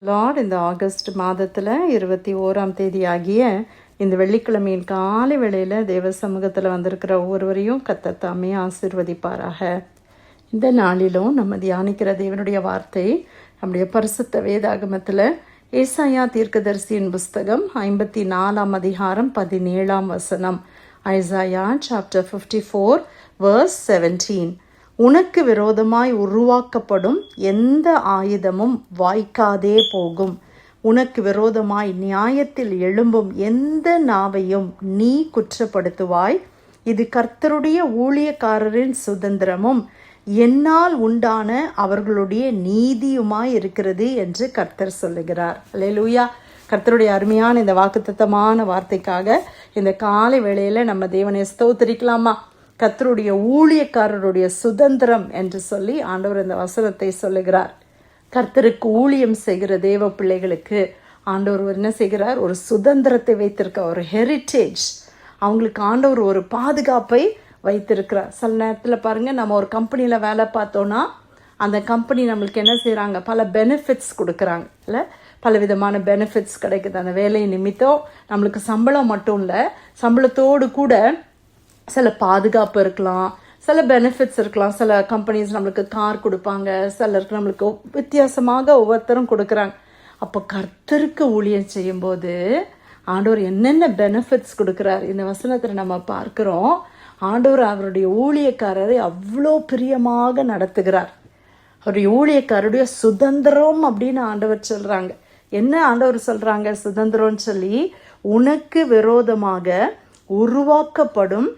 Lord இந்த August மாதத்தில் 21ஆம் தேதி ஆகிய இந்த வெள்ளிக்கிழமையின் காலை வேளையில் தேவ சமூகத்தில் வந்திருக்கிற ஒவ்வொருவரையும் கர்த்தர் தாமே ஆசீர்வதிப்பாராக. இந்த நாளிலும் நம்ம தியானிக்கிற தேவனுடைய வார்த்தை நம்முடைய பரிசுத்த வேதாகமத்தில் ஏசாயா தீர்க்கதரிசியின் புஸ்தகம் 54ஆம் அதிகாரம் 17ஆம் வசனம். Isaiah chapter 54 verse 17. உனக்கு விரோதமாய் உருவாக்கப்படும் எந்த ஆயுதமும் வாய்க்காதே போகும். உனக்கு விரோதமாய் நியாயத்தில் எழும்பும் எந்த நாவையும் நீ குற்றப்படுத்துவாய். இது கர்த்தருடைய ஊழியக்காரரின் சுதந்திரமும் என்னால் உண்டான அவர்களுடைய நீதியுமாய் இருக்கிறது என்று கர்த்தர் சொல்லுகிறார். அல்லேலூயா. கர்த்தருடைய அருமையான இந்த வாக்குத்தத்தமான வார்த்தைக்காக இந்த காலை வேளையில நம்ம தேவனை ஸ்தோத்திரிக்கலாமா? கர்த்தருடைய ஊழியக்காரருடைய சுதந்திரம் என்று சொல்லி ஆண்டவர் இந்த வசனத்தை சொல்லுகிறார். கர்த்தருக்கு ஊழியம் செய்கிற தேவ பிள்ளைகளுக்கு ஆண்டவர் என்ன செய்கிறார்? ஒரு சுதந்திரத்தை வைத்திருக்க, ஒரு ஹெரிட்டேஜ். அவங்களுக்கு ஆண்டவர் ஒரு பாதுகாப்பை வைத்திருக்கிறார். சில நேரத்தில் பாருங்க, நம்ம ஒரு கம்பெனியில் வேலை பார்த்தோன்னா அந்த கம்பெனி நம்மளுக்கு என்ன செய்கிறாங்க? பல பெனிஃபிட்ஸ் கொடுக்குறாங்க. இல்லை, பல விதமான பெனிஃபிட்ஸ் கிடைக்குது. அந்த வேலை நிமித்தம் நம்மளுக்கு சம்பளம் மட்டும் இல்லை, சம்பளத்தோடு கூட சில பாதுகாப்பு இருக்கலாம், சில பெனிஃபிட்ஸ் இருக்கலாம். சில கம்பெனிஸ் நம்மளுக்கு கார் கொடுப்பாங்க, சிலருக்கு நம்மளுக்கு வித்தியாசமாக ஒவ்வொருத்தரும் கொடுக்குறாங்க. அப்போ கர்த்தருக்கு ஊழியம் செய்யும்போது ஆண்டவர் என்னென்ன பெனிஃபிட்ஸ் கொடுக்குறார் இந்த வசனத்தில் நம்ம பார்க்குறோம். ஆண்டவர் அவருடைய ஊழியக்காரரை அவ்வளோ பிரியமாக நடத்துகிறார். அவருடைய ஊழியக்காரருடைய சுதந்திரம் அப்படின்னு ஆண்டவர் சொல்கிறாங்க. என்ன ஆண்டவர் சொல்கிறாங்க சுதந்திரம்னு சொல்லி? உனக்கு விரோதமாக உருவாக்கப்படும்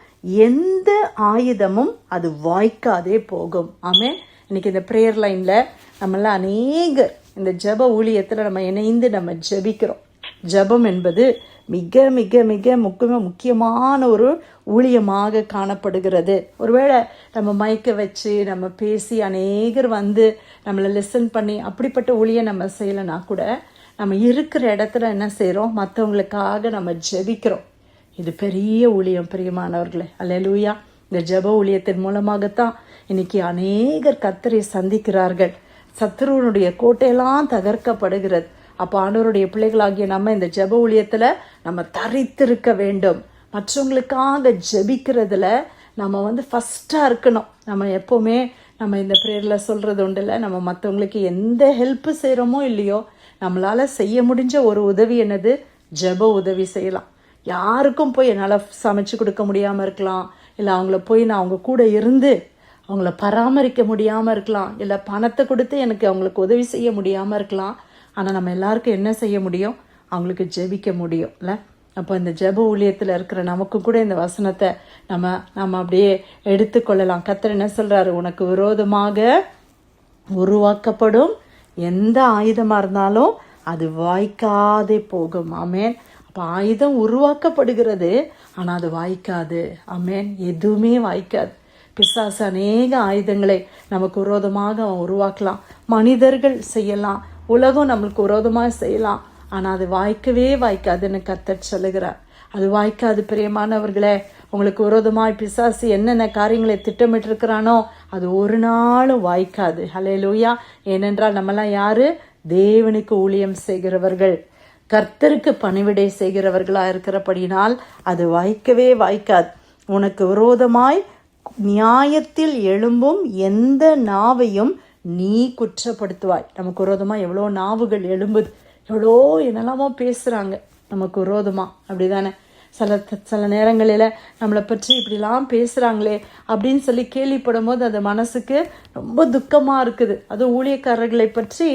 எந்த ஆயுதமும் அது வாய்க்காதே போகும். ஆமென். இன்னைக்கு இந்த ப்ரேயர் லைனில் நம்மளாம் அநேகர் இந்த ஜெப ஊழியத்தில் நம்ம இணைந்து நம்ம ஜெபிக்கிறோம். ஜெபம் என்பது மிக மிக மிக முக்கியமான ஒரு ஊழியமாக காணப்படுகிறது. ஒருவேளை நம்ம மைக்கை வச்சு நம்ம பேசி அநேகர் வந்து நம்மளை லிசன் பண்ணி அப்படிப்பட்ட ஊழியம் நம்ம செய்யலைன்னா கூட நம்ம இருக்கிற இடத்துல என்ன செய்கிறோம்? மற்றவங்களுக்காக நம்ம ஜெபிக்கிறோம். இது பெரிய ஊழியம் பிரியமானவர்களே. அல்லேலூயா. இந்த ஜெப ஊழியத்தின் மூலமாகத்தான் இன்னைக்கு அநேகர் கர்த்தரை சந்திக்கிறார்கள். சத்துருவனுடைய கோட்டையெல்லாம் தகர்க்கப்படுகிறது. அப்போ ஆண்டவருடைய பிள்ளைகளாகிய நம்ம இந்த ஜெப ஊழியத்தில் நம்ம தரித்திருக்க வேண்டும். மற்றவங்களுக்காக ஜெபிக்கிறதுல நம்ம வந்து ஃபஸ்ட்டாக இருக்கணும். நம்ம எப்போவுமே நம்ம இந்த ப்ரேயரில் சொல்கிறது உண்டுல, நம்ம மற்றவங்களுக்கு எந்த ஹெல்ப்பு செய்கிறோமோ இல்லையோ, நம்மளால் செய்ய முடிஞ்ச ஒரு உதவி என்னது? ஜெப உதவி செய்யலாம். யாருக்கும் போய் என்னால் சமைச்சு கொடுக்க முடியாமல் இருக்கலாம், இல்லை அவங்கள போய் நான் அவங்க கூட இருந்து அவங்கள பராமரிக்க முடியாமல் இருக்கலாம், இல்லை பணத்தை கொடுத்து எனக்கு அவங்களுக்கு உதவி செய்ய முடியாமல் இருக்கலாம். ஆனால் நம்ம எல்லாருக்கும் என்ன செய்ய முடியும்? அவங்களுக்கு ஜெபிக்க முடியும் இல்லை? அப்போ இந்த ஜெப ஊழியத்தில் இருக்கிற நமக்கு கூட இந்த வசனத்தை நம்ம அப்படியே எடுத்துக்கொள்ளலாம். கர்த்தர் என்ன சொல்கிறாரு? உனக்கு விரோதமாக உருவாக்கப்படும் எந்த ஆயுதமாக இருந்தாலும் அது வாய்க்காதே போகும். ஆமென். அப்போ ஆயுதம் உருவாக்கப்படுகிறது, ஆனால் அது வாய்க்காது. ஆமென். எதுவுமே வாய்க்காது. பிசாசு அநேக ஆயுதங்களை நமக்கு விரோதமாக அவன் உருவாக்கலாம், மனிதர்கள் செய்யலாம், உலகம் நம்மளுக்கு விரோதமாக செய்யலாம், ஆனால் அது வாய்க்கவே வாய்க்காதுன்னு கர்த்தர் சொல்லுகிறார். அது வாய்க்காது பிரியமானவர்களே. உங்களுக்கு விரோதமாய் பிசாசு என்னென்ன காரியங்களை திட்டமிட்டிருக்கிறானோ அது ஒரு நாளும் வாய்க்காது. ஹல்லேலூயா. ஏனென்றால் நம்மெல்லாம் யாரு? தேவனுக்கு ஊழியம் செய்கிறவர்கள், கர்த்தருக்கு பணிவிடை செய்கிறவர்களா இருக்கிறபடினால் அது வாய்க்கவே வாய்க்காது. உனக்கு விரோதமாய் நியாயத்தில் எழும்பும் எந்த நாவையும் நீ குற்றப்படுத்துவாய். நமக்கு விரோதமாக எவ்வளோ நாவுகள் எழும்புது, எவ்வளோ என்னெல்லாமோ பேசுகிறாங்க நமக்கு விரோதமாக, அப்படிதானே? சில நேரங்களில் நம்மளை பற்றி இப்படிலாம் பேசுகிறாங்களே அப்படின்னு சொல்லி கேள்விப்படும் போது அது மனசுக்கு ரொம்ப துக்கமாக இருக்குது. அதுவும் ஊழியக்காரர்களை பற்றி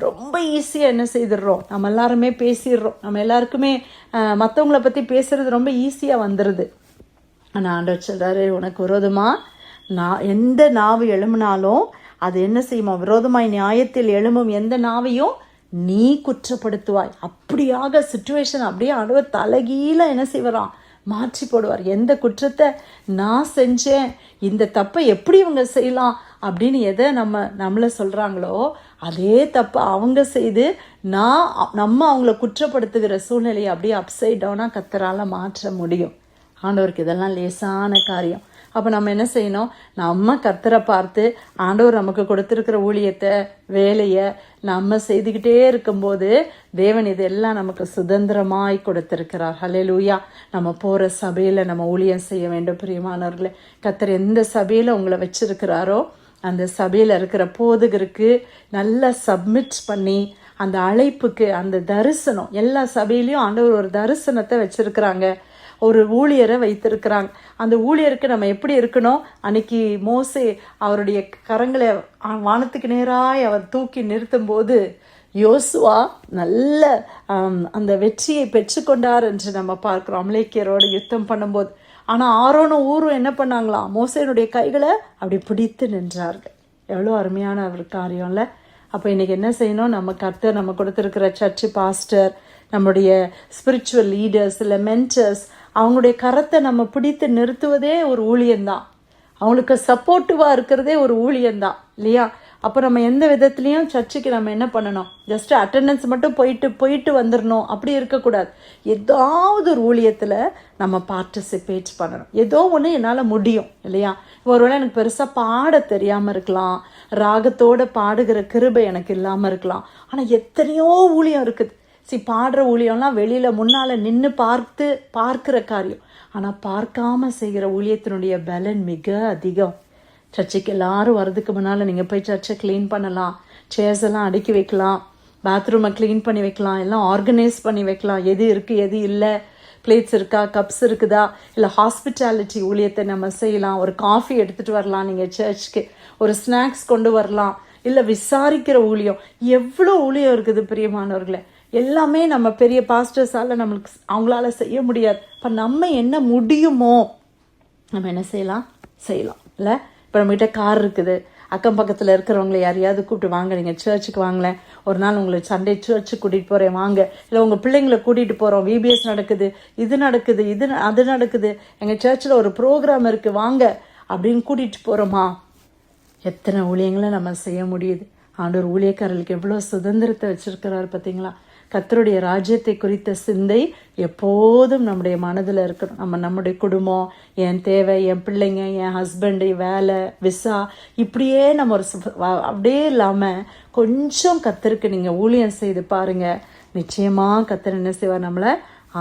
ரொம்ப ஈஸியாக என்ன செய்திடுறோம்? நம்ம எல்லாருமே பேசிடுறோம். நம்ம எல்லாருக்குமே மற்றவங்கள பற்றி பேசுறது ரொம்ப ஈஸியாக வந்துடுது. ஆனால் ஆண்டவர் சொல்கிறாரு, உனக்கு விரோதமாக எந்த நாவு எழும்பினாலும் அது என்ன செய்யுமா? விரோதமாய் நியாயத்தில் எழும்பும் எந்த நாவையும் நீ குற்றப்படுத்துவாய். அப்படியாக சிச்சுவேஷன் அப்படியே ஆண்டவர் தலைகீழ என்ன செய்வாராம்? மாற்றி போடுவார். எந்த குற்றத்தை நான் செஞ்சேன், இந்த தப்பை எப்படி இவங்க செய்யலாம் அப்படின்னு எதை நம்மளை சொல்கிறாங்களோ அதே தப்பை அவங்க செய்து நம்ம அவங்கள குற்றப்படுத்துகிற சூழ்நிலையை அப்படியே அப்சைட் டவுனாக கர்த்தரால மாற்ற முடியும். ஆண்டவருக்கு இதெல்லாம் லேசான காரியம். அப்போ நம்ம என்ன செய்யணும்? நம்ம கர்த்தரை பார்த்து ஆண்டவர் நமக்கு கொடுத்துருக்கிற ஊழியத்தை, வேலையை நம்ம செய்துக்கிட்டே இருக்கும்போது தேவன் இதெல்லாம் நமக்கு சுதந்திரமாய் கொடுத்திருக்கிறார். ஹல்லேலூயா. நம்ம போகிற சபையில் நம்ம ஊழியம் செய்ய வேண்டும். பிரியமானவர்களே, கர்த்தர் எந்த சபையில் உங்களை வச்சிருக்கிறாரோ அந்த சபையில் இருக்கிற போதகருக்கு நல்லா சப்மிட் பண்ணி அந்த அழைப்புக்கு, அந்த தரிசனம், எல்லா சபையிலையும் ஆண்டவர் ஒரு தரிசனத்தை வச்சிருக்கிறாங்க, ஒரு ஊழியரை வைத்திருக்கிறாங்க. அந்த ஊழியருக்கு நம்ம எப்படி இருக்கணும்? அன்னைக்கு மோசே அவருடைய கரங்களை வானத்துக்கு நேராய் அவர் தூக்கி நிறுத்தும் போது யோசுவா நல்ல அந்த வெற்றியை பெற்றுக்கொண்டார் என்று நம்ம பார்க்கிறோம், அமலேக்கியரோடு யுத்தம் பண்ணும்போது. ஆனால் ஆரோனும் ஊரும் என்ன பண்ணாங்களாம்? மோசேனுடைய கைகளை அப்படி பிடித்து நின்றார்கள். எவ்வளோ அருமையான ஒரு காரியம்ல. அப்போ இன்றைக்கி என்ன செய்யணும்? நம்ம கர்த்தர் நம்ம கொடுத்துருக்கிற சர்ச்சு பாஸ்டர், நம்முடைய ஸ்பிரிச்சுவல் லீடர்ஸ், இல்லை மென்டர்ஸ், அவங்களுடைய கரத்தை நம்ம பிடித்து நிறுத்துவதே ஒரு ஊழியம்தான். அவங்களுக்கு சப்போர்ட்டிவாக இருக்கிறதே ஒரு ஊழியம்தான் இல்லையா? அப்போ நம்ம எந்த விதத்துலேயும் சர்ச்சுக்கு நம்ம என்ன பண்ணணும்? ஜஸ்ட் அட்டெண்டன்ஸ் மட்டும் போயிட்டு வந்துடணும், அப்படி இருக்கக்கூடாது. ஏதாவது ஒரு ஊழியத்தில் நம்ம பார்ட்டிசிபேட் பண்ணணும். ஏதோ ஒன்று என்னால் முடியும் இல்லையா? ஒருவேளை எனக்கு பெருசாக பாட தெரியாமல் இருக்கலாம், ராகத்தோடு பாடுகிற கிருபை எனக்கு இல்லாமல் இருக்கலாம். ஆனால் எத்தனையோ ஊழியம் இருக்குது. பாடுற ஊழியம்லாம் வெளியில் முன்னால் நின்று பார்க்குற காரியம். ஆனால் பார்க்காம செய்கிற ஊழியத்தினுடைய பலன் மிக அதிகம். சர்ச்சுக்கு எல்லாரும் வர்றதுக்கு முன்னால் நீங்கள் போய் சர்ச்சை க்ளீன் பண்ணலாம், சேர்ஸ் எல்லாம் அடுக்கி வைக்கலாம், பாத்ரூமை க்ளீன் பண்ணி வைக்கலாம், எல்லாம் ஆர்கனைஸ் பண்ணி வைக்கலாம். எது இருக்குது எது இல்லை, பிளேட்ஸ் இருக்கா, கப்ஸ் இருக்குதா, இல்லை ஹாஸ்பிட்டாலிட்டி ஊழியத்தை நம்ம செய்யலாம். ஒரு காஃபி எடுத்துகிட்டு வரலாம், நீங்கள் சர்ச்சுக்கு ஒரு ஸ்நாக்ஸ் கொண்டு வரலாம், இல்லை விசாரிக்கிற ஊழியம். எவ்வளோ ஊழியம் இருக்குது பிரியமானவர்களே. எல்லாமே நம்ம பெரிய பாஸ்டர்ஸால் நம்மளுக்கு அவங்களால செய்ய முடியாது. இப்போ நம்ம என்ன முடியுமோ நம்ம என்ன செய்யலாம் இல்லை? இப்போ நம்மகிட்ட கார் இருக்குது, அக்கம் பக்கத்தில் இருக்கிறவங்களை யாரையாவது கூப்பிட்டு வாங்க, நீங்கள் சர்ச்சுக்கு வாங்கலேன், ஒரு நாள் உங்களை சண்டே சர்ச்சுக்கு கூட்டிகிட்டு போகிறேன் வாங்க, இல்லை உங்கள் பிள்ளைங்களை கூட்டிகிட்டு போகிறோம், விபிஎஸ் நடக்குது, இது நடக்குது, அது நடக்குது, எங்கள் சர்ச்சில் ஒரு ப்ரோக்ராம் இருக்குது வாங்க அப்படின்னு கூட்டிகிட்டு போகிறோமா? எத்தனை ஊழியங்களை நம்ம செய்ய முடியுது. ஆண்டவர் ஊழியக்காரர்களுக்கு எவ்வளோ சுதந்திரத்தை வச்சுருக்கிறார் பார்த்தீங்களா? கர்த்தருடைய ராஜ்யத்தை குறித்த சிந்தை எப்போதும் நம்முடைய மனதில் இருக்கணும். நம்முடைய குடும்பம், என் தேவை, என் பிள்ளைங்க, என் ஹஸ்பண்டு, வேலை, விசா, இப்படியே நம்ம ஒரு அப்படியே இல்லாமல் கொஞ்சம் கர்த்தருக்கு நீங்கள் ஊழியம் செய்து பாருங்கள். நிச்சயமாக கர்த்தர் என்ன செய்வார்? நம்மளை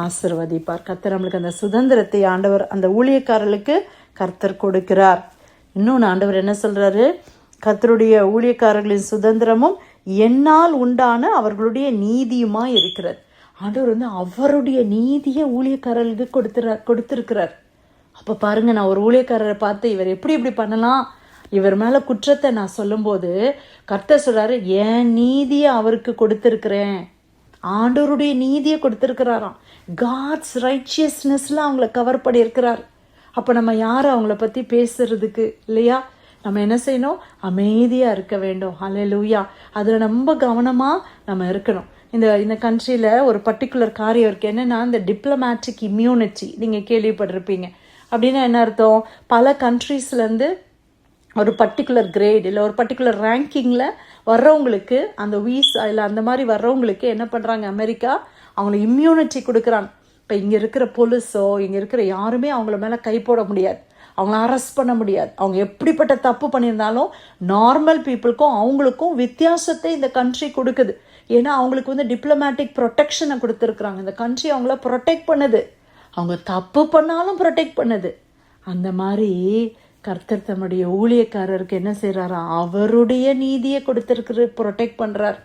ஆசீர்வதிப்பார். கர்த்தர் நம்மளுக்கு அந்த சுதந்திரத்தை ஆண்டவர் அந்த ஊழியக்காரர்களுக்கு கர்த்தர் கொடுக்கிறார். இன்னொன்று ஆண்டவர் என்ன சொல்கிறாரு? கர்த்தருடைய ஊழியக்காரர்களின் சுதந்திரமும் என்னால் உண்டான அவர்களுடைய நீதியுமாய் இருக்கிறது. ஆண்டவர் அவருடைய நீதியை ஊழியக்காரர்களுக்கு கொடுத்திருக்கிறார். அப்போ பாருங்க, நான் ஒரு ஊழியக்காரரை பார்த்து இவர் எப்படி பண்ணலாம், இவர் மேலே குற்றத்தை நான் சொல்லும்போது கர்த்தர் சொல்றாரு, என் நீதியை அவருக்கு கொடுத்திருக்கிறேன். ஆண்டவருடைய நீதியை கொடுத்திருக்கிறாராம். காட்ஸ் ரைச்சியஸ்னஸ்ல அவங்கள கவர் பண்ணி இருக்கிறார். அப்போ நம்ம யார் அவங்கள பற்றி பேசுறதுக்கு இல்லையா? நம்ம என்ன செய்யணும்? அமைதியாக இருக்க வேண்டும். ஹல்லேலூயா. அதில் ரொம்ப கவனமாக நம்ம இருக்கணும். இந்த கண்ட்ரியில் ஒரு பர்டிகுலர் காரியம் இருக்குது. என்னென்னா இந்த டிப்ளமேட்டிக் இம்யூனிட்டி நீங்கள் கேள்விப்பட்டிருப்பீங்க. அப்படின்னா என்ன அர்த்தம்? பல கண்ட்ரீஸ்லேருந்து ஒரு பர்டிகுலர் கிரேட் இல்லை ஒரு பர்டிகுலர் ரேங்கிங்கில் வர்றவங்களுக்கு, அந்த வீசா இல்லை அந்த மாதிரி வர்றவங்களுக்கு என்ன பண்ணுறாங்க? அமெரிக்கா அவங்களுக்கு இம்யூனிட்டி கொடுக்குறாங்க. இப்போ இங்கே இருக்கிற போலீஸோ இங்கே இருக்கிற யாருமே அவங்கள மேலே கை போட முடியாது, அவங்கள அரெஸ்ட் பண்ண முடியாது. அவங்க எப்படிப்பட்ட தப்பு பண்ணியிருந்தாலும் நார்மல் பீப்புளுக்கும் அவங்களுக்கும் வித்தியாசத்தை இந்த கண்ட்ரி கொடுக்குது. ஏன்னா அவங்களுக்கு டிப்ளமேட்டிக் ப்ரொடெக்ஷனை கொடுத்துருக்குறாங்க. இந்த கண்ட்ரி அவங்கள ப்ரொடெக்ட் பண்ணுது, அவங்க தப்பு பண்ணாலும் ப்ரொடெக்ட் பண்ணுது. அந்த மாதிரி கர்த்தர் தம்முடைய ஊழியக்காரருக்கு என்ன செய்கிறாரா? அவருடைய நீதியை ப்ரொடெக்ட் பண்ணுறார்.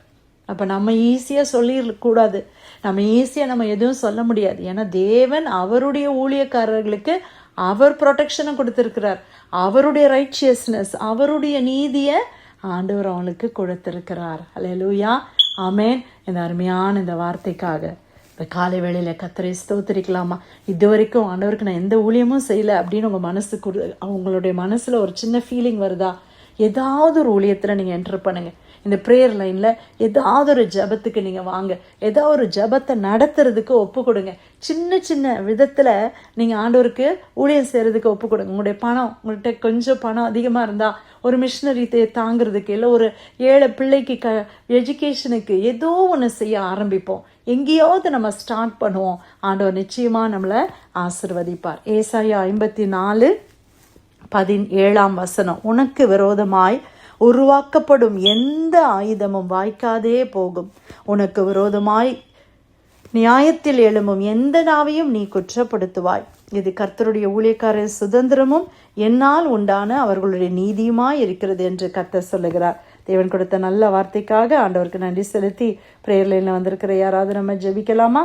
அப்போ நம்ம ஈஸியாக சொல்லிடக்கூடாது, நம்ம ஈஸியாக எதுவும் சொல்ல முடியாது. ஏன்னா தேவன் அவருடைய ஊழியக்காரர்களுக்கு அவர் ப்ரொடெக்ஷனை கொடுத்திருக்கிறார். அவருடைய ரைச்சியஸ்னஸ், அவருடைய நீதியை ஆண்டவர் அவனுக்கு கொடுத்திருக்கிறார். ஹல்லேலூயா, ஆமேன். இந்த அருமையான இந்த வார்த்தைக்காக இந்த காலை வேளையில் கர்த்தரை ஸ்தோத்திரிக்கலாமா? இது வரைக்கும் ஆண்டவருக்கு நான் எந்த ஊழியமும் செய்யலை அப்படின்னு உங்கள் அவங்களுடைய மனசில் ஒரு சின்ன ஃபீலிங் வருதா? ஏதாவது ஒரு ஊழியத்தில் நீங்கள் என்டர் பண்ணுங்கள். இந்த ப்ரேயர் லைனில் ஏதாவது ஒரு ஜபத்துக்கு நீங்கள் வாங்க, ஏதாவது ஒரு ஜபத்தை நடத்துறதுக்கு ஒப்பு கொடுங்க. சின்ன சின்ன விதத்தில் நீங்கள் ஆண்டவருக்கு ஊழியம் செய்கிறதுக்கு ஒப்பு கொடுங்க. உங்கள்கிட்ட கொஞ்சம் பணம் அதிகமாக இருந்தால் ஒரு மிஷினரி தாங்கிறதுக்கு, இல்லை ஒரு ஏழை பிள்ளைக்கு எஜுகேஷனுக்கு ஏதோ ஒன்று செய்ய ஆரம்பிப்போம். எங்கேயாவது நம்ம ஸ்டார்ட் பண்ணுவோம். ஆண்டவர் நிச்சயமாக நம்மளை ஆசீர்வதிப்பார். ஏசாயா 54 17ஆம் வசனம், உனக்கு விரோதமாய் உருவாக்கப்படும் எந்த ஆயுதமும் வாய்க்காதே போகும். உனக்கு விரோதமாய் நியாயத்தில் எழும்பும் எந்த நாவையும் நீ குற்றப்படுத்துவாய். இது கர்த்தருடைய ஊழியக்காரர் சுதந்திரமும் என்னால் உண்டான அவர்களுடைய நீதியுமாய் இருக்கிறது என்று கர்த்தர் சொல்லுகிறார். தேவன் கொடுத்த நல்ல வார்த்தைக்காக ஆண்டவருக்கு நன்றி செலுத்தி பிரேயர்லைனில் வந்திருக்கிற யாராவது நம்ம ஜெபிக்கலாமா?